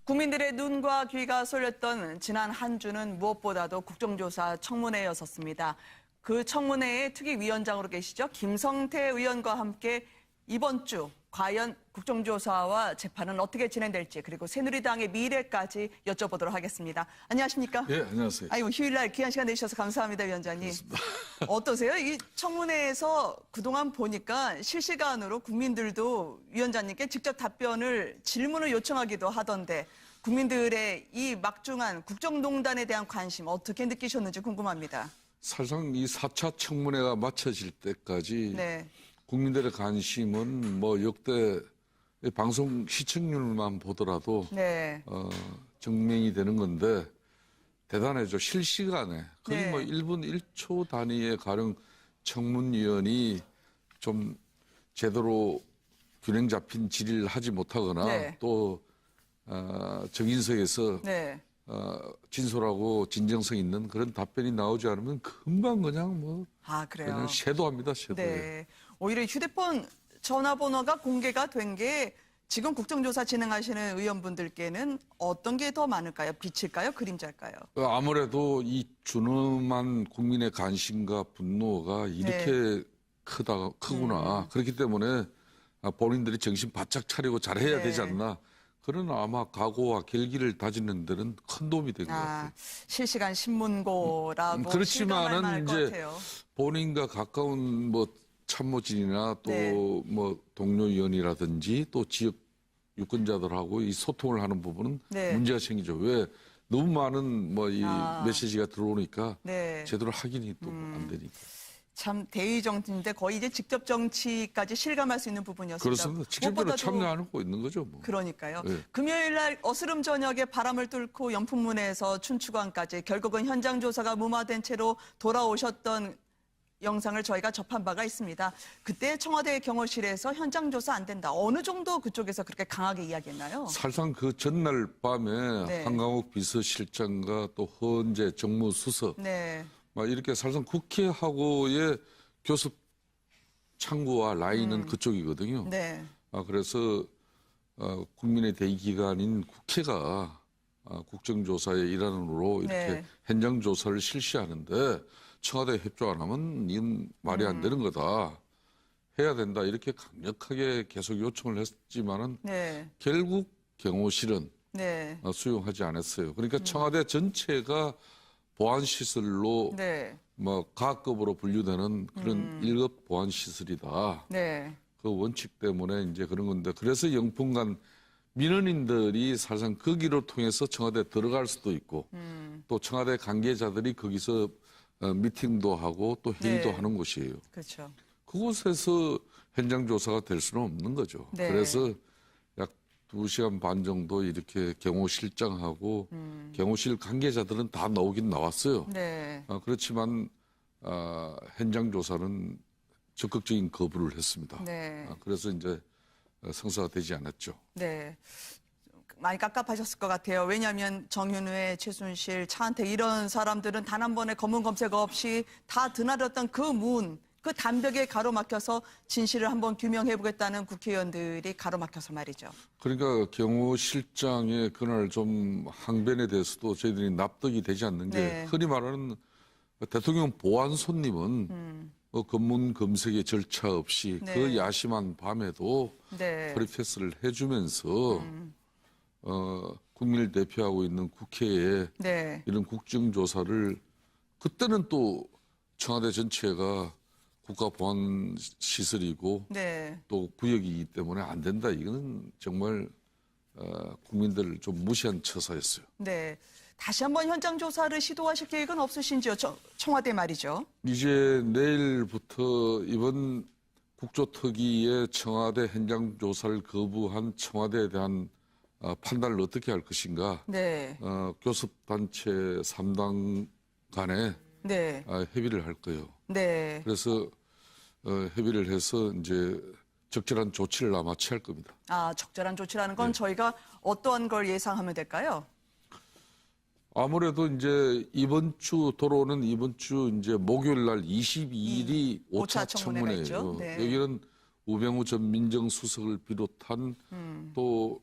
국민들의 눈과 귀가 쏠렸던 지난 한 주는 무엇보다도 국정조사 청문회였었습니다. 그 청문회의 특위위원장으로 계시죠. 김성태 의원과 함께 이번 주 과연 국정조사와 재판은 어떻게 진행될지 그리고 새누리당의 미래까지 여쭤보도록 하겠습니다. 안녕하십니까? 네, 안녕하세요. 아이고, 휴일날 귀한 시간 내주셔서 감사합니다, 위원장님. 그렇습니다. 어떠세요? 이 청문회에서 그동안 보니까 실시간으로 국민들도 위원장님께 직접 질문을 요청하기도 하던데 국민들의 이 막중한 국정농단에 대한 관심 어떻게 느끼셨는지 궁금합니다. 사실상 이 4차 청문회가 마쳐질 때까지 네. 국민들의 관심은 뭐 역대 방송 시청률만 보더라도 네. 증명이 되는 건데 대단하죠. 실시간에 거의 네. 뭐 1분 1초 단위의 가령 청문위원이 좀 제대로 균형 잡힌 질의를 하지 못하거나 네. 또 정인석에서 네. 진솔하고 진정성 있는 그런 답변이 나오지 않으면 금방 그냥 뭐 그래요? 그냥 쇄도합니다, 쇄도. 네. 오히려 휴대폰 전화번호가 공개가 된 게 지금 국정조사 진행하시는 의원분들께는 어떤 게 더 많을까요? 빛일까요? 그림자일까요? 아무래도 이 준엄한 국민의 관심과 분노가 이렇게 크구나. 그렇기 때문에 본인들이 정신 바짝 차리고 잘해야 네. 되지 않나. 그런 아마 각오와 결기를 다지는 데는 큰 도움이 된 것 같아요. 실시간 신문고라고 그렇지만은 실감할 것 이제 같아요. 본인과 가까운 뭐 참모진이나 또 네. 뭐 동료위원이라든지 또 지역 유권자들하고 이 소통을 하는 부분은 네. 문제가 생기죠. 왜 너무 많은 뭐 이 메시지가 들어오니까 네. 제대로 확인이 또 안 되니까. 참 대의 정치인데 거의 이제 직접 정치까지 실감할 수 있는 부분이었습니다. 그렇습니다. 직접적으로 무엇보다도 참여하고 있는 거죠. 뭐. 그러니까요. 네. 금요일 날 어스름 저녁에 바람을 뚫고 연풍문에서 춘추관까지 결국은 현장 조사가 무마된 채로 돌아오셨던 영상을 저희가 접한 바가 있습니다. 그때 청와대 경호실에서 현장 조사 안 된다. 어느 정도 그쪽에서 그렇게 강하게 이야기했나요? 사실상 그 전날 밤에 네. 한강욱 비서실장과 또 헌재 정무수석 네. 막 이렇게 사실상 국회하고의 교섭 창구와 라인은 그쪽이거든요. 네. 그래서 국민의 대기관인 국회가 국정조사의 일환으로 이렇게 네. 현장 조사를 실시하는데 청와대 협조 안 하면 이건 말이 안 되는 거다. 해야 된다. 이렇게 강력하게 계속 요청을 했지만은 네. 결국 경호실은 네. 수용하지 않았어요. 그러니까 청와대 전체가 보안시설로 네. 뭐 가급으로 분류되는 그런 1급 보안시설이다. 네. 그 원칙 때문에 이제 그런 건데 그래서 영풍간 민원인들이 사실상 거기를 통해서 청와대 들어갈 수도 있고 또 청와대 관계자들이 거기서 미팅도 하고 또 회의도 네. 하는 곳이에요. 그렇죠. 그곳에서 현장 조사가 될 수는 없는 거죠. 네. 그래서 약 2시간 반 정도 이렇게 경호실장하고 경호실 관계자들은 다 나오긴 나왔어요. 네. 그렇지만 현장 조사는 적극적인 거부를 했습니다. 네. 그래서 이제 성사가 되지 않았죠. 네. 많이 깝깝하셨을 것 같아요. 왜냐하면 정윤회, 최순실, 차은택 이런 사람들은 단 한 번의 검은 검색 없이 다 드나들었던 그 문, 그 담벽에 가로막혀서 진실을 한번 규명해보겠다는 국회의원들이 가로막혀서 말이죠. 그러니까 경호실장의 그날 좀 항변에 대해서도 저희들이 납득이 되지 않는 게 네. 흔히 말하는 대통령 보안 손님은 검문 검색의 절차 없이 네. 그 야심한 밤에도 네. 프리패스를 해주면서 국민을 대표하고 있는 국회에 네. 이런 국정조사를 그때는 또 청와대 전체가 국가보안시설이고 네. 또 구역이기 때문에 안 된다. 이거는 정말 국민들을 좀 무시한 처사였어요. 네. 다시 한번 현장 조사를 시도하실 계획은 없으신지요? 청와대 말이죠. 이제 내일부터 이번 국조특위의 청와대 현장 조사를 거부한 청와대에 대한 판단을 어떻게 할 것인가. 네. 교섭단체 3당 간에 네. 협의를 할 거예요. 네. 그래서 협의를 해서 이제 적절한 조치를 아마 취할 겁니다. 적절한 조치라는 건 저희가 어떠한 걸 예상하면 될까요? 아무래도 이제 돌아오는 이번 주 이제 목요일 날 22일이 5차 청문회예요. 있죠. 네. 여기는 우병우 전 민정수석을 비롯한 또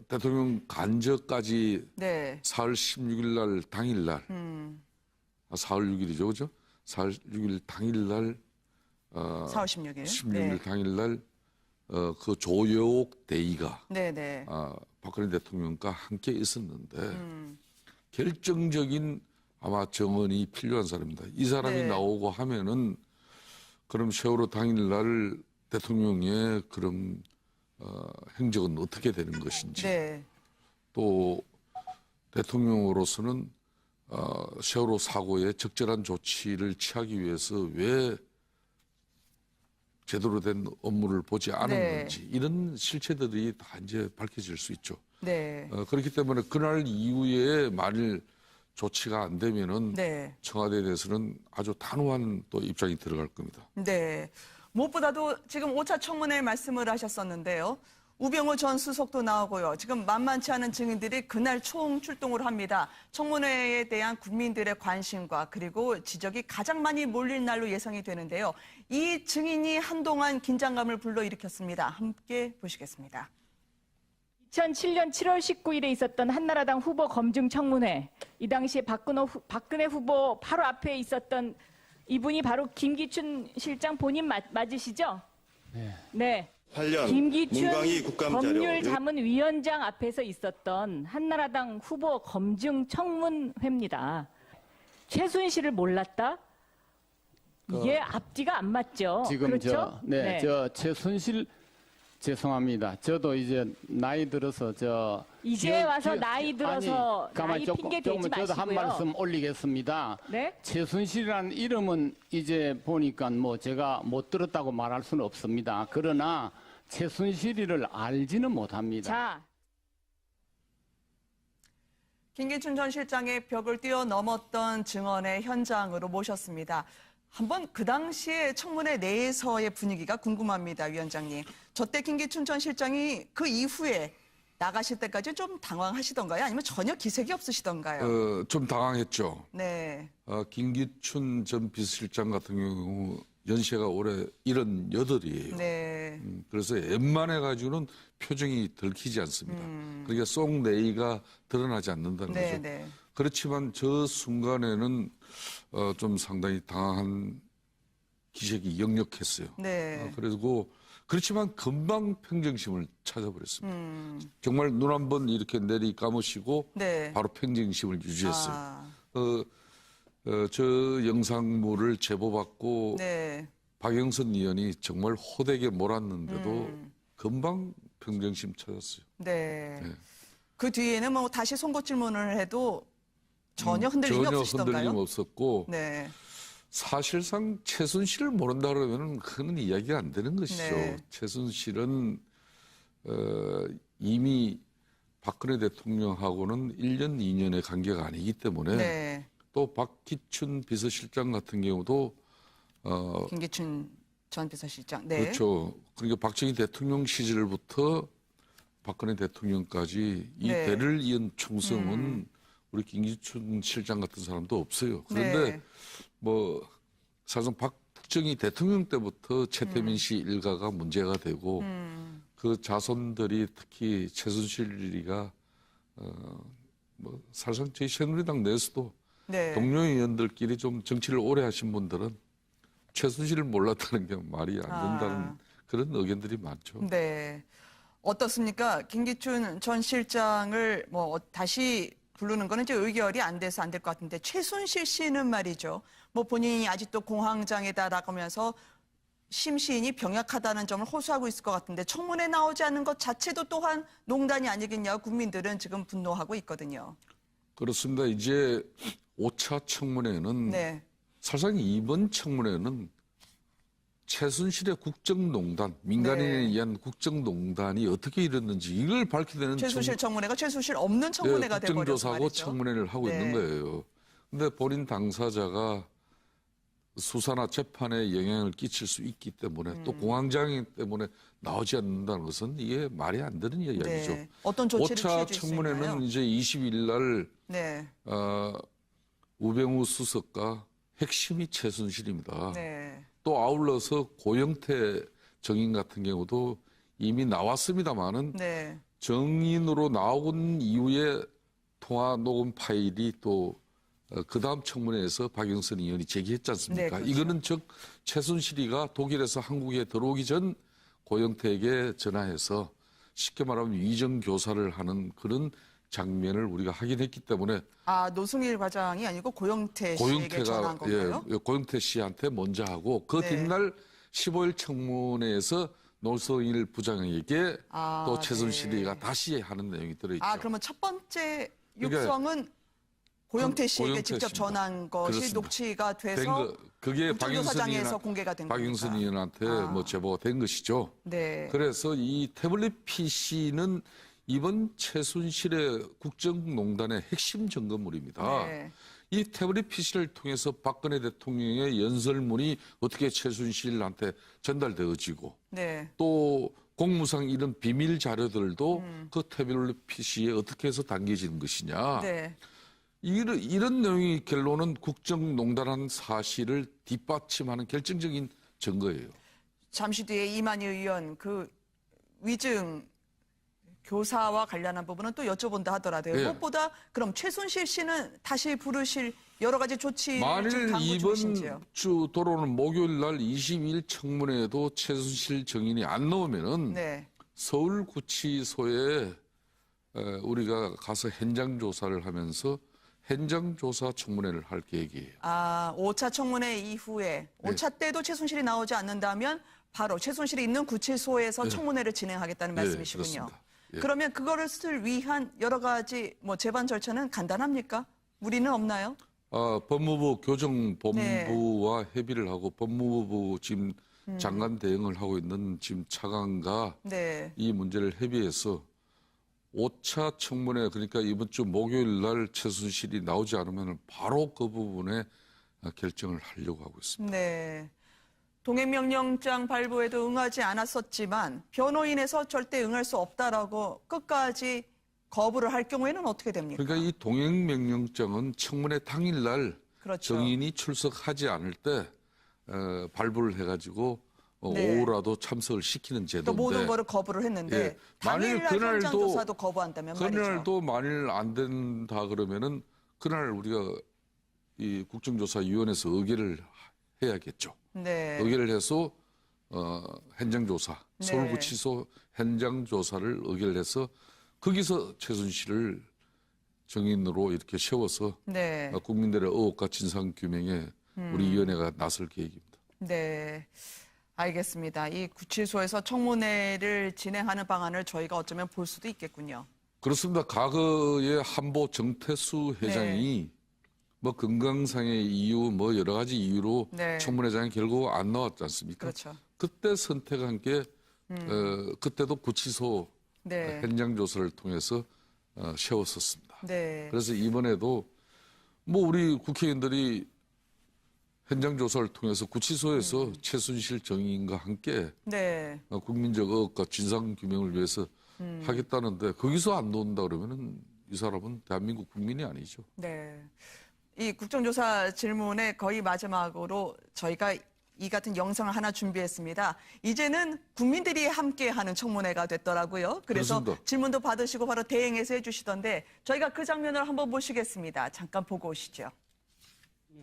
대통령 간저까지 네. 4월 16일 날 당일날 4월 6일이죠, 그죠? 4월 6일 당일날 4월 16일. 16일 네. 당일날 그 조여옥 대의가 네네. 박근혜 대통령과 함께 있었는데 결정적인 아마 정언이 필요한 사람입니다. 이 사람이 네. 나오고 하면은 그럼 세월호 당일날 대통령의 그런 행적은 어떻게 되는 것인지 네. 또 대통령으로서는 세월호 사고에 적절한 조치를 취하기 위해서 왜 제대로 된 업무를 보지 않았는지 이런 실체들이 다 이제 밝혀질 수 있죠. 네. 그렇기 때문에 그날 이후에 만일 조치가 안 되면은 네. 청와대에 대해서는 아주 단호한 또 입장이 들어갈 겁니다. 네. 무엇보다도 지금 5차 청문회 말씀을 하셨었는데요. 우병우 전 수석도 나오고요. 지금 만만치 않은 증인들이 그날 총 출동을 합니다. 청문회에 대한 국민들의 관심과 그리고 지적이 가장 많이 몰릴 날로 예상이 되는데요. 이 증인이 한동안 긴장감을 불러일으켰습니다. 함께 보시겠습니다. 2007년 7월 19일에 있었던 한나라당 후보 검증 청문회. 이 당시에 박근혜 후보 바로 앞에 있었던 이분이 바로 김기춘 실장 본인 맞으시죠? 네. 네. 8년 김기춘 문광희 국감자료 법률자문위원장 앞에서 있었던 한나라당 후보 검증 청문회입니다. 최순실을 몰랐다? 이게 앞뒤가 안 맞죠. 지금 그렇죠? 저 최순실 죄송합니다. 저도 이제 나이 들어서 이제 와서 나이 들어서 가만히 나이 핑계 대지 조금 저도 한 마시고요. 말씀 올리겠습니다. 네? 최순실이라는 이름은 이제 보니까 뭐 제가 못 들었다고 말할 수는 없습니다. 그러나 최순실이를 알지는 못합니다. 자, 김기춘 전 실장의 벽을 뛰어넘었던 증언의 현장으로 모셨습니다. 한번 그 당시에 청문회 내에서의 분위기가 궁금합니다, 위원장님. 저때 김기춘 전 실장이 그 이후에 나가실 때까지 좀 당황하시던가요? 아니면 전혀 기색이 없으시던가요? 좀 당황했죠. 네. 김기춘 전 비서실장 같은 경우 연세가 올해 78이에요. 네. 그래서 웬만해가지고는 표정이 들키지 않습니다. 그러니까 속 내의가 드러나지 않는다는 네, 거죠. 네. 그렇지만 저 순간에는 좀 상당히 당황한 기색이 역력했어요. 네. 그리고 그렇지만 금방 평정심을 찾아버렸습니다. 정말 눈 한 번 이렇게 내리 감으시고 네. 바로 평정심을 유지했어요. 아, 저 영상물을 제보받고 네. 박영선 의원이 정말 호되게 몰았는데도 금방 평정심 찾았어요. 네. 네. 그 뒤에는 뭐 다시 송곳 질문을 해도 전혀 흔들림이 전혀 없으시던가요? 흔들림 없었고 네. 사실상 최순실을 모른다 그러면 그건 이야기가 안 되는 것이죠. 네. 최순실은 이미 박근혜 대통령하고는 1년, 2년의 관계가 아니기 때문에 네. 또 박기춘 비서실장 같은 경우도 김기춘 전 비서실장. 네. 그렇죠. 그러니까 박정희 대통령 시절부터 박근혜 대통령까지 이 네. 대를 이은 총성은 우리 김기춘 실장 같은 사람도 없어요. 그런데 네. 뭐 사실상 박정희 대통령 때부터 최태민 씨 일가가 문제가 되고 그 자손들이 특히 최순실이가 뭐 사실상 저희 새누리당 내에서도 네. 동료 의원들끼리 좀 정치를 오래 하신 분들은 최순실을 몰랐다는 게 말이 안 된다는 그런 의견들이 많죠. 네. 어떻습니까? 김기춘 전 실장을 뭐 다시 부르는 거는 이제 의결이 안 돼서 안 될 것 같은데 최순실 씨는 말이죠. 뭐 본인이 아직도 공황장애다 나가면서 심신이 병약하다는 점을 호소하고 있을 것 같은데 청문회 나오지 않는 것 자체도 또한 농단이 아니겠냐고 국민들은 지금 분노하고 있거든요. 그렇습니다. 이제 5차 청문회는 네. 사실상 이번 청문회는 최순실의 국정농단, 민간인에 네. 의한 국정농단이 어떻게 이뤘는지 이걸 밝혀야 되는 최순실 청문회가 최순실 없는 청문회가 돼버려서 국정조사하고 말이죠. 청문회를 하고 네. 있는 거예요. 근데 본인 당사자가 수사나 재판에 영향을 끼칠 수 있기 때문에 또 공황장애 때문에 나오지 않는다는 것은 이게 말이 안 되는 이야기죠. 네. 어떤 조치를 5차 취해 주실 수 청문회는 있나요? 이제 20일 날 네. 우병우 수석과 핵심이 최순실입니다. 네. 또 아울러서 고영태 정인 같은 경우도 이미 나왔습니다마는 네. 정인으로 나온 이후에 통화 녹음 파일이 또 그 다음 청문회에서 박영선 의원이 제기했지 않습니까? 네, 그렇죠. 이거는 즉 최순실이가 독일에서 한국에 들어오기 전 고영태에게 전화해서 쉽게 말하면 위정 교사를 하는 그런 장면을 우리가 확인했기 때문에 아, 노승일 과장이 아니고 고영태 씨에게 전화한 건가요? 고영태 씨한테 먼저 하고 그 네. 뒷날 15일 청문회에서 노승일 부장에게 아, 또 최순실이가 네. 다시 하는 내용이 들어있죠. 아, 그러면 첫 번째 그러니까 육성은 고영태 씨에게 고영태 직접 씨입니다. 전한 것이 그렇습니다. 녹취가 된 돼서 거, 그게 국정조사장에서 공개가 된 박영선 겁니까? 의원한테 아. 뭐 제보가 된 것이죠. 네. 그래서 이 태블릿 PC는 이번 최순실의 국정농단의 핵심 점검물입니다. 네. 이 태블릿 PC를 통해서 박근혜 대통령의 연설문이 어떻게 최순실한테 전달되어지고 네. 또 공무상 이런 비밀 자료들도 그 태블릿 PC에 어떻게 해서 담겨지는 것이냐. 네. 이런 내용이 결론은 국정농단한 사실을 뒷받침하는 결정적인 증거예요. 잠시 뒤에 이만희 의원 그 위증 교사와 관련한 부분은 또 여쭤본다 하더라도요. 예. 무엇보다 그럼 최순실 씨는 다시 부르실 여러 가지 조치를 만일 지금 강구 중이신지요? 이번 주 돌아오는 목요일 날 22일 청문회에도 최순실 증인이 안 나오면은 네. 서울구치소에 우리가 가서 현장 조사를 하면서 현장 조사 청문회를 할 계획이에요. 아, 5차 청문회 이후에 5차 때도 최순실이 나오지 않는다면 바로 최순실이 있는 구치소에서 청문회를 진행하겠다는 말씀이시군요. 그렇습니다. 예. 그러면 그거를 위한 여러 가지 뭐 재반 절차는 간단합니까? 무리는 없나요? 법무부 교정본부와 네. 협의를 하고 법무부 지금 장관 대행을 하고 있는 지금 차관과 네. 이 문제를 협의해서 5차 청문회 그러니까 이번 주 목요일 날 최순실이 나오지 않으면 바로 그 부분에 결정을 하려고 하고 있습니다. 네. 동행명령장 발부에도 응하지 않았었지만 변호인에서 절대 응할 수 없다라고 끝까지 거부를 할 경우에는 어떻게 됩니까? 그러니까 이 동행명령장은 청문회 당일날 그렇죠. 정인이 출석하지 않을 때 발부를 해가지고 네. 오후라도 참석을 시키는 또 제도인데 모든 거를 거부를 했는데 예. 만일 당일날 현장 조사도 거부한다면 말이죠. 그날도 만일 안 된다 그러면은 그날 우리가 이 국정조사위원회에서 의결을 해야겠죠. 네. 의결을 해서 현장조사, 네. 서울구치소 현장조사를 의결해서 거기서 최순실을 정인으로 이렇게 세워서 네. 국민들의 의혹과 진상규명에 우리 위원회가 나설 계획입니다. 네. 알겠습니다. 이 구치소에서 청문회를 진행하는 방안을 저희가 어쩌면 볼 수도 있겠군요. 그렇습니다. 과거에 한보 정태수 회장이 뭐 건강상의 이유 뭐 여러 가지 이유로 네. 청문회장에 결국 안 나왔지 않습니까? 그렇죠. 그때 선택한 게 그때도 구치소 네. 현장 조사를 통해서 세웠었습니다. 네. 그래서 이번에도 뭐 우리 국회의원들이 현장 조사를 통해서 구치소에서 최순실 정의인과 함께 네. 국민적 의혹과 진상 규명을 위해서 하겠다는데 거기서 안 나온다 그러면은 이 사람은 대한민국 국민이 아니죠. 네. 이 국정조사 질문의 거의 마지막으로 저희가 이 같은 영상을 하나 준비했습니다. 이제는 국민들이 함께하는 청문회가 됐더라고요. 그래서 그렇습니다. 질문도 받으시고 바로 대행해서 해주시던데 저희가 그 장면을 한번 보시겠습니다. 잠깐 보고 오시죠.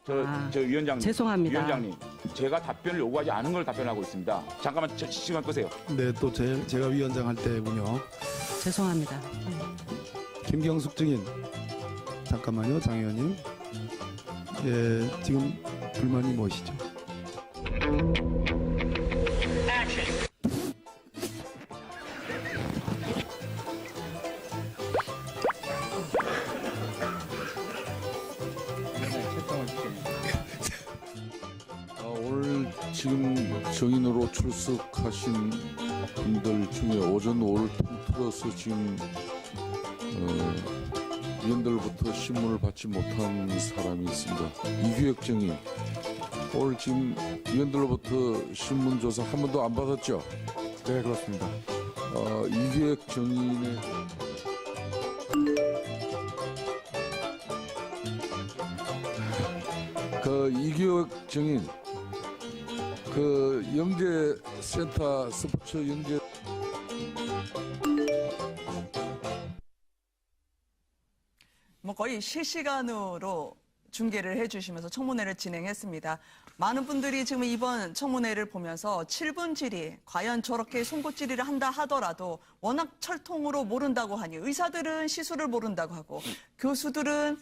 저 위원장님. 죄송합니다. 위원장님, 제가 답변을 요구하지 않은 걸 답변하고 있습니다. 잠깐만 시간 끄세요. 네, 또 제가 위원장 할 때군요. 죄송합니다. 김경숙 증인. 잠깐만요, 장 의원님. 예, 지금 불만이 무엇이죠? 오늘 지금 정인으로 출석하신 분들 중에 오전 오후를 통틀어서 지금 위원들부터 신문을 받지 못한 사람이 있습니다. 이규혁 정인. 오늘 지금 위원들로부터 신문 조사 한 번도 안 받았죠? 네, 그렇습니다. 이규혁 정인의 그 이규혁 정인 그 영재센터 스포츠 영재 뭐 거의 실시간으로 중계를 해주시면서 청문회를 진행했습니다. 많은 분들이 지금 이번 청문회를 보면서 7분 질의, 과연 저렇게 송곳 질의를 한다 하더라도 워낙 철통으로 모른다고 하니 의사들은 시술을 모른다고 하고 교수들은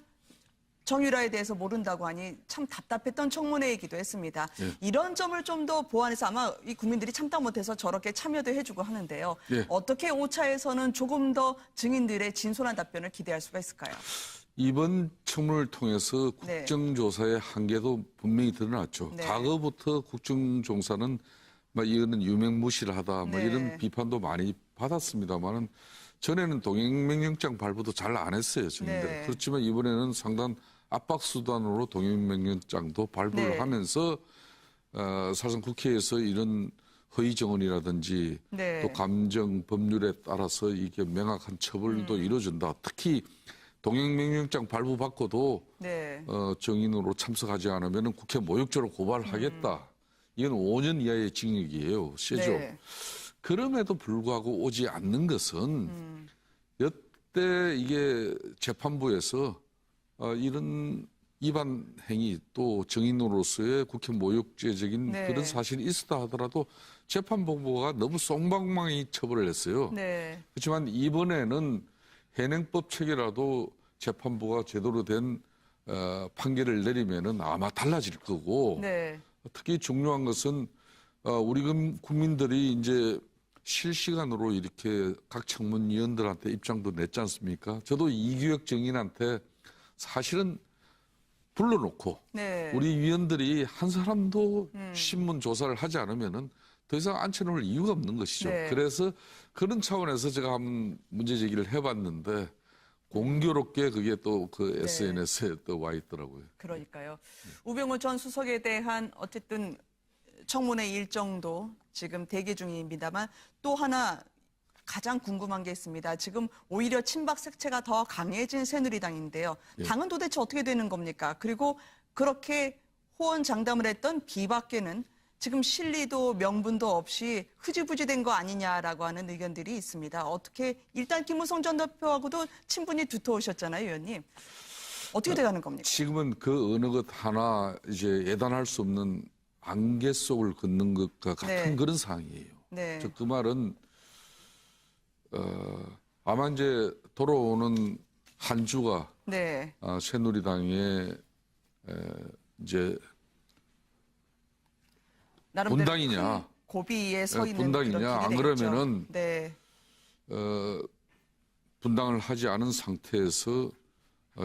정유라에 대해서 모른다고 하니 참 답답했던 청문회이기도 했습니다. 예. 이런 점을 좀 더 보완해서 아마 이 국민들이 참다 못해서 저렇게 참여도 해주고 하는데요. 예. 어떻게 5차에서는 조금 더 증인들의 진솔한 답변을 기대할 수가 있을까요? 이번 청문을 통해서 네. 국정조사의 한계도 분명히 드러났죠. 네. 과거부터 국정조사는 뭐 이거는 유명무실하다 뭐 네. 이런 비판도 많이 받았습니다만은 전에는 동행명령장 발부도 잘 안 했어요, 증인들. 네. 그렇지만 이번에는 상당 압박 수단으로 동행명령장도 발부를 네. 하면서 사실상 국회에서 이런 허위 정언이라든지 네. 또 감정 법률에 따라서 이게 명확한 처벌도 이루어진다. 특히 동행명령장 발부받고도 네. 정인으로 참석하지 않으면 국회 모욕죄로 고발하겠다. 이건 5년 이하의 징역이에요. 세죠. 네. 그럼에도 불구하고 오지 않는 것은 여태 이게 재판부에서 이런 위반 행위 또 정인으로서의 국회 모욕죄적인 네. 그런 사실이 있었다 하더라도 재판부가 너무 쏙망망이 처벌을 했어요. 네. 그렇지만 이번에는 현행법 체계라도 재판부가 제대로 된 판결을 내리면은 아마 달라질 거고 네. 특히 중요한 것은 우리 국민들이 이제 실시간으로 이렇게 각 청문위원들한테 입장도 냈지 않습니까? 저도 이규혁 정인한테 사실은 불러놓고 네. 우리 위원들이 한 사람도 신문 조사를 하지 않으면은 더 이상 앉혀놓을 이유가 없는 것이죠. 네. 그래서 그런 차원에서 제가 한번 문제 제기를 해봤는데 공교롭게 그게 또 그 네. SNS에 또 와 있더라고요. 그러니까요. 우병우 전 수석에 대한 어쨌든 청문회 일정도 지금 대기 중입니다만 또 하나 가장 궁금한 게 있습니다. 지금 오히려 친박 색채가 더 강해진 새누리당인데요. 예. 당은 도대체 어떻게 되는 겁니까? 그리고 그렇게 호언장담을 했던 비박계는 지금 실리도 명분도 없이 흐지부지 된 거 아니냐라고 하는 의견들이 있습니다. 어떻게 일단 김무성 전 대표하고도 친분이 두터우셨잖아요, 의원님. 어떻게 돼가는 겁니까? 지금은 그 어느 것 하나 이제 예단할 수 없는 안개 속을 걷는 것과 같은 네. 그런 상황이에요. 네. 즉 그 말은 아마 이제 돌아오는 한 주가 네. 새누리당의 이제 나름대로 분당이냐, 큰 고비에 서 있는 분당이냐, 그런 길이 안 되겠죠. 그러면은 네. 분당을 하지 않은 상태에서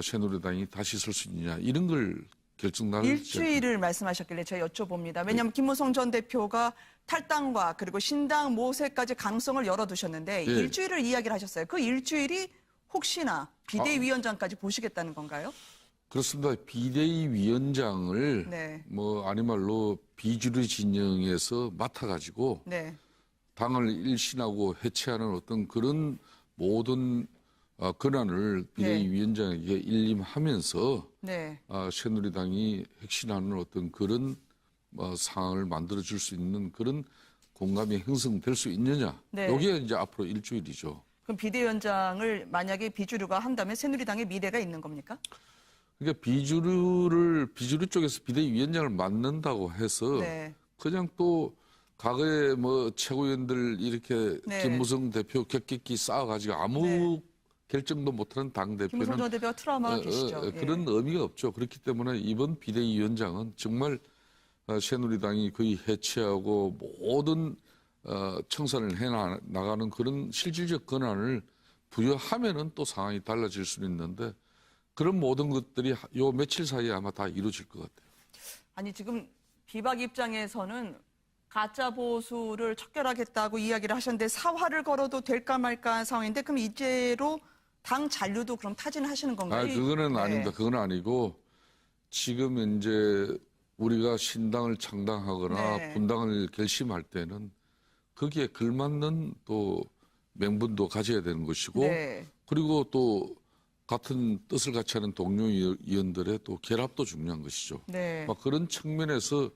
새누리당이 다시 설 수 있느냐 이런 걸 결정날 일주일을 말씀하셨길래 제가 여쭤봅니다. 왜냐하면 김무성 전 대표가 탈당과 그리고 신당 모색까지 가능성을 열어두셨는데 예. 일주일을 이야기를 하셨어요. 그 일주일이 혹시나 비대위원장까지 보시겠다는 건가요? 그렇습니다. 비대위 위원장을 네. 뭐 아니 말로 비주류 진영에서 맡아가지고 네. 당을 일신하고 해체하는 어떤 그런 모든 권한을 비대위 네. 위원장에게 일림하면서 네. 새누리당이 핵심하는 어떤 그런 상황을 만들어줄 수 있는 그런 공감이 형성될 수 있느냐. 네. 이게 이제 앞으로 일주일이죠. 그럼 비대위원장을 만약에 비주류가 한다면 새누리당의 미래가 있는 겁니까? 그러니까 비주류 쪽에서 비대위 위원장을 맡는다고 해서 네. 그냥 또 과거에 뭐 최고위원들 이렇게 네. 김무성 대표 격격히 쌓아가지고 아무 네. 결정도 못하는 당 김무성 대표는 전 대표가 트라우마가 계시죠. 예. 그런 의미가 없죠. 그렇기 때문에 이번 비대위원장은 정말 새누리당이 거의 해체하고 모든 청산을 해나가는 그런 실질적 권한을 부여하면은 또 상황이 달라질 수는 있는데 그런 모든 것들이 요 며칠 사이에 아마 다 이루어질 것 같아요. 아니 지금 비박 입장에서는 가짜 보수를 척결하겠다고 이야기를 하셨는데 사활을 걸어도 될까 말까 한 상황인데 그럼 이제로 당 잔류도 그럼 타진하시는 건가요? 그거는 네. 아닙니다. 그건 아니고 지금 이제 우리가 신당을 창당하거나 네. 분당을 결심할 때는 거기에 걸맞는 또 명분도 가져야 되는 것이고 네. 그리고 또 같은 뜻을 같이 하는 동료 의원들의 또 결합도 중요한 것이죠. 네. 막 그런 측면에서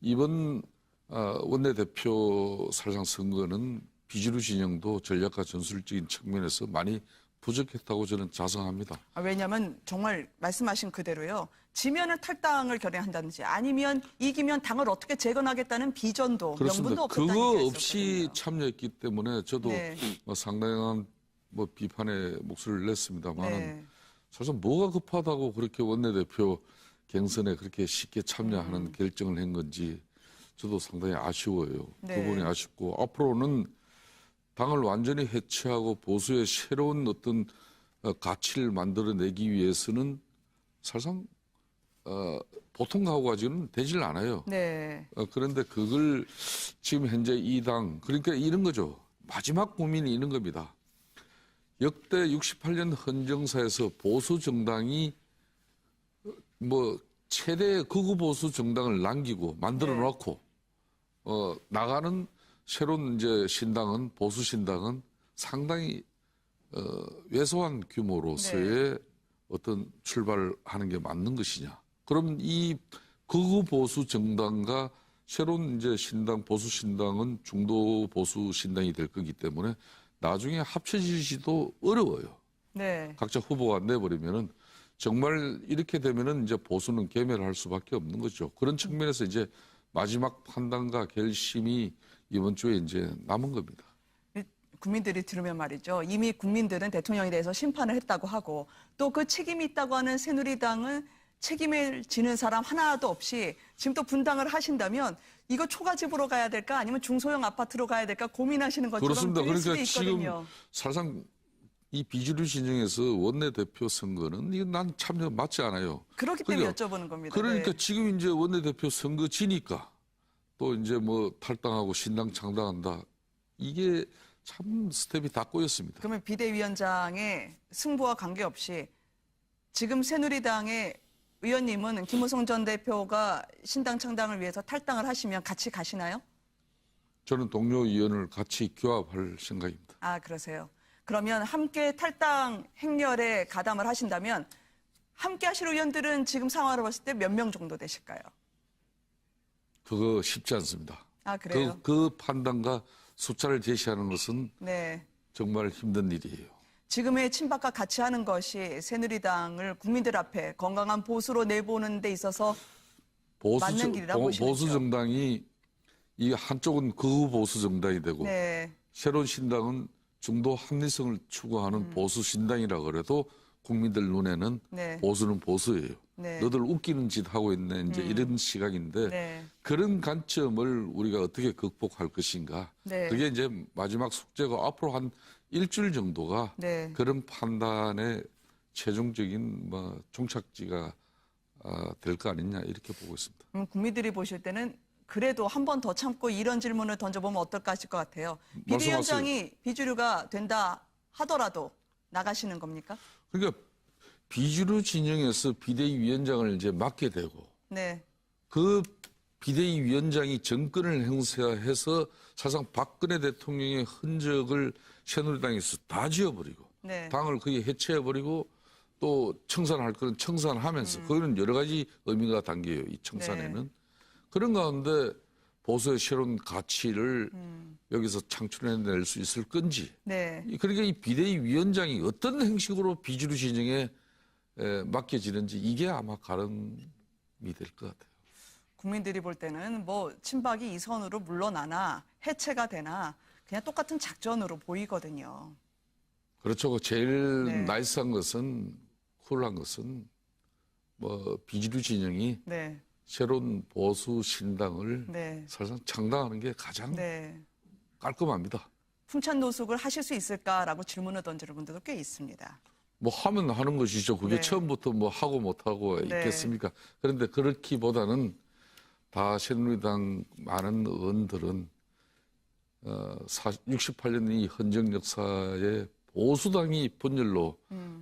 이번 원내대표 사실상 선거는 비주류 진영도 전략과 전술적인 측면에서 많이 부족했다고 저는 자성합니다. 왜냐하면 정말 말씀하신 그대로요. 지면은 탈당을 결행한다든지 아니면 이기면 당을 어떻게 재건하겠다는 비전도 그렇습니다. 명분도 없었다는 그거 얘기가 없이 있었거든요. 참여했기 때문에 저도 네. 상당한 비판의 목소리를 냈습니다만은 네. 사실 뭐가 급하다고 그렇게 원내대표 경선에 그렇게 쉽게 참여하는 결정을 한 건지 저도 상당히 아쉬워요. 네. 그 부분이 아쉽고 앞으로는 당을 완전히 해체하고 보수의 새로운 어떤 가치를 만들어내기 위해서는 사실상 보통 하고 가지고는 되질 않아요. 네. 그런데 그걸 지금 현재 이 당 그러니까 이런 거죠. 마지막 고민이 이런 겁니다. 역대 68년 헌정사에서 보수 정당이 최대 극우 보수 정당을 남기고 만들어 놓고 나가는 새로운 이제 신당은 보수 신당은 상당히 왜소한 규모로서의 어떤 출발을 하는 게 맞는 것이냐. 그럼 이 극우 보수 정당과 새로운 이제 신당 보수 신당은 중도 보수 신당이 될 거기 때문에 나중에 합쳐지지도 어려워요. 네. 각자 후보가 내버리면은 정말 이렇게 되면은 이제 보수는 괴멸할 수밖에 없는 거죠. 그런 측면에서 이제 마지막 판단과 결심이 이번 주에 이제 남은 겁니다. 국민들이 들으면 말이죠. 이미 국민들은 대통령에 대해서 심판을 했다고 하고 또 그 책임이 있다고 하는 새누리당은 책임을 지는 사람 하나도 없이 지금 또 분당을 하신다면 이거 초가집으로 가야 될까 아니면 중소형 아파트로 가야 될까 고민하시는 것처럼 그렇습니다. 들릴 수도 그러니까 지금 있거든요. 사실상 이 비주류 진영에서 원내대표 선거는 이거 난 참여 맞지 않아요. 그렇기 때문에 그러니까 여쭤보는 겁니다. 그러니까 네. 지금 이제 원내대표 선거 지니까 또 이제 탈당하고 신당 창당한다. 이게 참 스텝이 다 꼬였습니다. 그러면 비대위원장의 승부와 관계없이 지금 새누리당의 의원님은 김무성 전 대표가 신당 창당을 위해서 탈당을 하시면 같이 가시나요? 저는 동료 의원을 같이 규합할 생각입니다. 아, 그러세요. 그러면 함께 탈당 행렬에 가담을 하신다면 함께 하실 의원들은 지금 상황으로 봤을 때 몇 명 정도 되실까요? 그거 쉽지 않습니다. 아, 그래요? 그 판단과 숫자를 제시하는 것은 네. 정말 힘든 일이에요. 지금의 친박과 같이 하는 것이 새누리당을 국민들 앞에 건강한 보수로 내보는 데 있어서 맞는 길이라고 보시는 보수 거죠? 정당이 이 한쪽은 극우 보수 정당이 되고 네. 새로운 신당은 중도 합리성을 추구하는 보수 신당이라 그래도 국민들 눈에는 네. 보수는 보수예요. 네. 너들 웃기는 짓 하고 있네 이제 이런 시각인데 네. 그런 관점을 우리가 어떻게 극복할 것인가. 네. 그게 이제 마지막 숙제고 앞으로 한 일주일 정도가 네. 그런 판단의 최종적인 종착지가 될 거 아니냐 이렇게 보고 있습니다. 국민들이 보실 때는 그래도 한 번 더 참고 이런 질문을 던져보면 어떨까 하실 것 같아요. 비대위원장이 비주류가 된다 하더라도 나가시는 겁니까? 그러니까 비주류 진영에서 비대위원장을 이제 맡게 되고 네. 그 비대위원장이 정권을 행사해서 사실상 박근혜 대통령의 흔적을 새누리당에서 다 지워버리고 네. 당을 거의 해체해버리고 또 청산할 거는 청산하면서 그거는 여러 가지 의미가 담겨요. 이 청산에는. 네. 그런 가운데 보수의 새로운 가치를 여기서 창출해낼 수 있을 건지. 네. 그러니까 이 비대위원장이 어떤 형식으로 비주류 진영에 맡겨지는지 이게 아마 가름이 될 것 같아요. 국민들이 볼 때는 친박이 이 선으로 물러나나 해체가 되나 그냥 똑같은 작전으로 보이거든요. 그렇죠. 제일 네. 나이스한 것은 쿨한 것은 비주류 진영이 네. 새로운 보수 신당을 네. 사실상 창당하는 게 가장 네. 깔끔합니다. 풍찬 노숙을 하실 수 있을까라고 질문을 던지는 분들도 꽤 있습니다. 하면 하는 것이죠. 그게 네. 처음부터 하고 못하고 네. 있겠습니까? 그런데 그렇기보다는 다 새누리당 많은 의원들은 68년 이 헌정 역사에 보수당이 분열로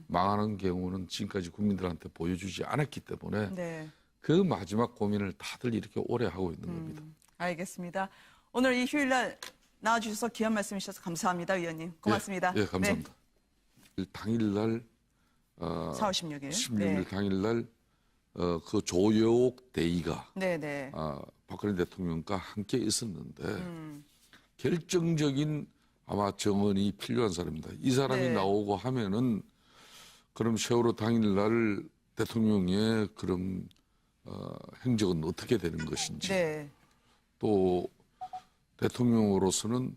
망하는 경우는 지금까지 국민들한테 보여주지 않았기 때문에 네. 그 마지막 고민을 다들 이렇게 오래 하고 있는 겁니다. 알겠습니다. 오늘 이 휴일날 나와주셔서 귀한 말씀 주셔서 감사합니다, 의원님. 고맙습니다. 예, 감사합니다. 당일날 4월 16일. 16일 당일날 그 조여옥 대의가 네, 네. 박근혜 대통령과 함께 있었는데 결정적인 아마 정언이 필요한 사람입니다. 이 사람이 네. 나오고 하면은 그럼 세월호 당일날 대통령의 그런 행적은 어떻게 되는 것인지 네. 또 대통령으로서는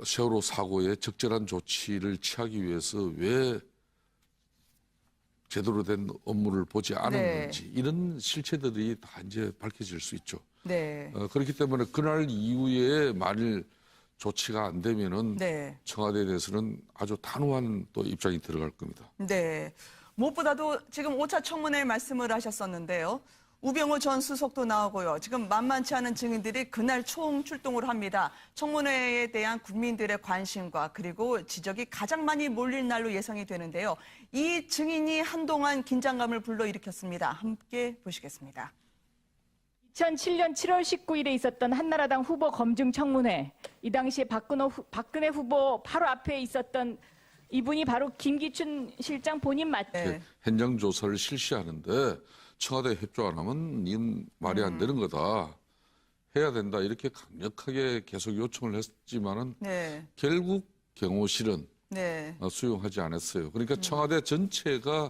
세월호 사고에 적절한 조치를 취하기 위해서 왜 제대로 된 업무를 보지 않았는지 이런 실체들이 다 이제 밝혀질 수 있죠. 네. 그렇기 때문에 그날 이후에 만일 조치가 안 되면은 네. 청와대에 대해서는 아주 단호한 또 입장이 들어갈 겁니다. 네. 무엇보다도 지금 5차 청문회 말씀을 하셨었는데요. 우병우 전 수석도 나오고요. 지금 만만치 않은 증인들이 그날 총 출동을 합니다. 청문회에 대한 국민들의 관심과 그리고 지적이 가장 많이 몰릴 날로 예상이 되는데요. 이 증인이 한동안 긴장감을 불러일으켰습니다. 함께 보시겠습니다. 2007년 7월 19일에 있었던 한나라당 후보 검증 청문회. 이 당시에 박근혜 후보 바로 앞에 있었던 이분이 바로 김기춘 실장 본인 맞죠? 네. 현장 조사를 실시하는데 청와대 협조 안 하면 이건 말이 안 되는 거다. 해야 된다. 이렇게 강력하게 계속 요청을 했지만은 네. 결국 경호실은 네. 수용하지 않았어요. 그러니까 청와대 전체가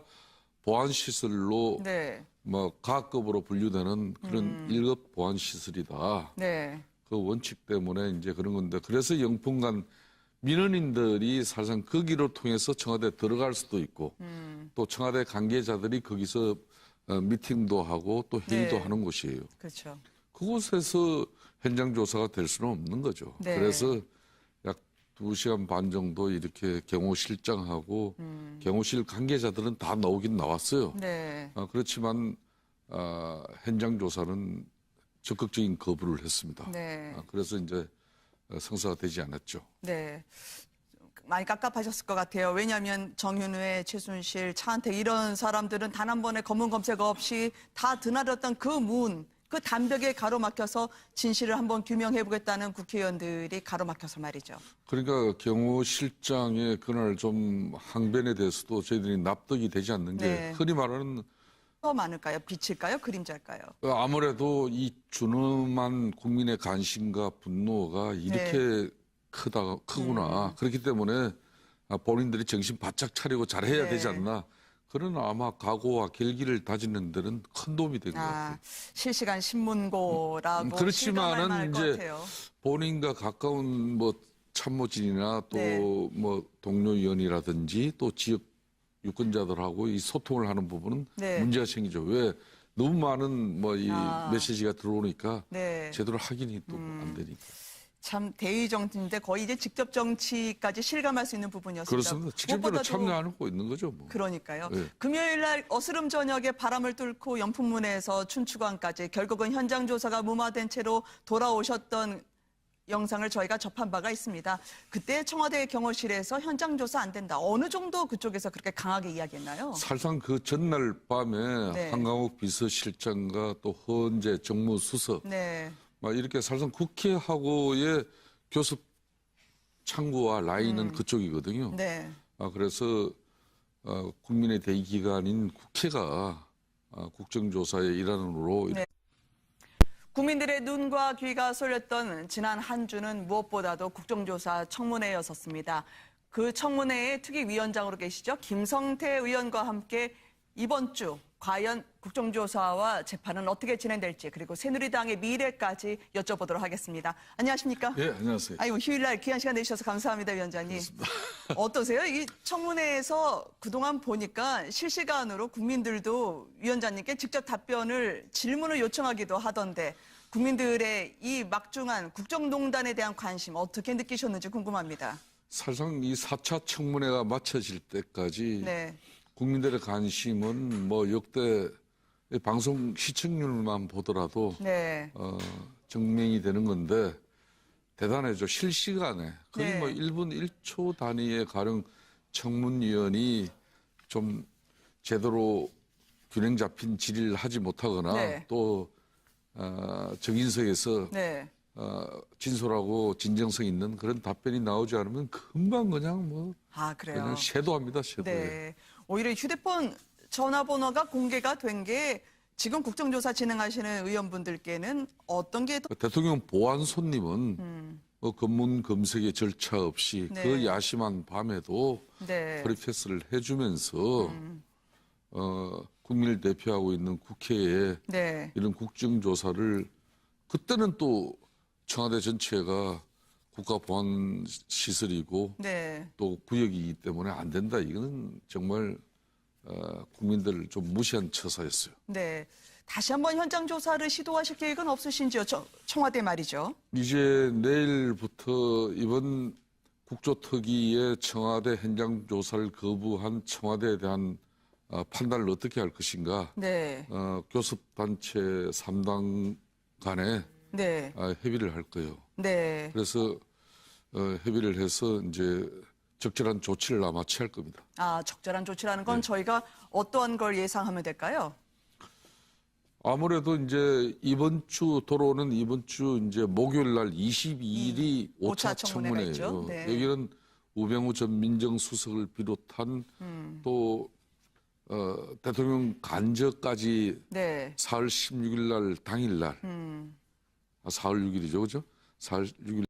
보안 시설로 네. 뭐 가급으로 분류되는 그런 1급 보안 시설이다. 네. 그 원칙 때문에 이제 그런 건데 그래서 영풍간 민원인들이 사실상 거기를 통해서 청와대 들어갈 수도 있고 또 청와대 관계자들이 거기서 미팅도 하고 또 회의도 네. 하는 곳이에요. 그렇죠. 그곳에서 현장 조사가 될 수는 없는 거죠. 네. 그래서 약 2시간 반 정도 이렇게 경호실장하고 경호실 관계자들은 다 나오긴 나왔어요. 네. 그렇지만 현장 조사는 적극적인 거부를 했습니다. 네. 그래서 이제 성사가 되지 않았죠. 네. 많이 깝깝하셨을 것 같아요. 왜냐하면 정윤회, 최순실, 차은택 이런 사람들은 단 한 번의 검문 검색 없이 다 드나들었던 그 문, 그 담벽에 가로막혀서 진실을 한번 규명해보겠다는 국회의원들이 가로막혀서 말이죠. 그러니까 경호실장의 그날 좀 항변에 대해서도 저희들이 납득이 되지 않는 게 네. 흔히 말하는 더 많을까요? 빛일까요? 그림자일까요? 아무래도 이 준엄한 국민의 관심과 분노가 이렇게 크구나. 그렇기 때문에 본인들이 정신 바짝 차리고 잘해야 네. 되지 않나. 그런 아마 각오와 결기를 다지는 데는 큰 도움이 된 것 같아요. 실시간 신문고라고 그렇지만은 실감할 만할 것 이제 같아요. 본인과 가까운 뭐 참모진이나 또 네. 뭐 동료위원이라든지 또 지역 유권자들하고 이 소통을 하는 부분은 네. 문제가 생기죠. 왜 너무 많은 뭐 이 메시지가 들어오니까 네. 제대로 확인이 또 안 되니까. 참 대의 정치인데 거의 이제 직접 정치까지 실감할 수 있는 부분이었습니다. 그렇습니다. 직접적으로 무엇보다도 참여하고 있는 거죠. 뭐. 그러니까요. 네. 금요일 날 어스름 저녁에 바람을 뚫고 연풍문에서 춘추관까지 결국은 현장 조사가 무마된 채로 돌아오셨던 영상을 저희가 접한 바가 있습니다. 그때 청와대 경호실에서 현장 조사 안 된다. 어느 정도 그쪽에서 그렇게 강하게 이야기했나요? 사실상 그 전날 밤에 네. 한강욱 비서실장과 또 헌재 정무수석 네. 막 이렇게 사실상 국회하고의 교섭 창구와 라인은 그쪽이거든요. 네. 그래서 국민의 대기관인 국회가 국정조사의 일환으로 네. 국민들의 눈과 귀가 쏠렸던 지난 한 주는 무엇보다도 국정조사 청문회였었습니다. 그 청문회의 특위위원장으로 계시죠. 김성태 의원과 함께 이번 주 과연 국정조사와 재판은 어떻게 진행될지 그리고 새누리당의 미래까지 여쭤보도록 하겠습니다. 안녕하십니까? 예, 안녕하세요. 아이고 휴일날 귀한 시간 내주셔서 감사합니다, 위원장님. 어떠세요? 이 청문회에서 그동안 보니까 실시간으로 국민들도 위원장님께 직접 질문을 요청하기도 하던데 국민들의 이 막중한 국정농단에 대한 관심 어떻게 느끼셨는지 궁금합니다. 사실상 이 4차 청문회가 마쳐질 때까지 네. 국민들의 관심은 뭐 역대 방송 시청률만 보더라도 네. 증명이 되는 건데 대단하죠. 실시간에 거의 네. 뭐 1분 1초 단위의 가령 청문위원이 좀 제대로 균형 잡힌 질의를 하지 못하거나 네. 또 정인석에서 네. 진솔하고 진정성 있는 그런 답변이 나오지 않으면 금방 그냥 그래요. 그냥 쇄도합니다. 쇄도해. 네. 오히려 휴대폰 전화번호가 공개가 된 게 지금 국정조사 진행하시는 의원분들께는 어떤 게 더... 대통령 보안 손님은 검문 검색의 절차 없이 네. 그 야심한 밤에도 네. 프리패스를 해주면서 국민을 대표하고 있는 국회에 네. 이런 국정조사를 그때는 또 청와대 전체가 국가보안시설이고 네. 또 구역이기 때문에 안 된다. 이거는 정말 국민들을 좀 무시한 처사였어요. 네. 다시 한번 현장 조사를 시도하실 계획은 없으신지요? 청와대 말이죠. 이제 내일부터 이번 국조특위의 청와대 현장 조사를 거부한 청와대에 대한 판단을 어떻게 할 것인가. 네. 교섭단체 3당 간에 네. 협의를 할 거예요. 네. 그래서 협의를 해서 이제 적절한 조치를 아마 취할 겁니다. 아, 적절한 조치라는 건 네. 저희가 어떠한 걸 예상하면 될까요? 아무래도 이제 돌아오는 이번 주 이제 목요일 날 22일이 5차 5차 청문회가 있죠. 청문회예요. 네. 여기는 우병우 전 민정수석을 비롯한 또 대통령 간접까지 네. 4월 16일 날 당일 날 4월 6일이죠. 그죠? 4월 6일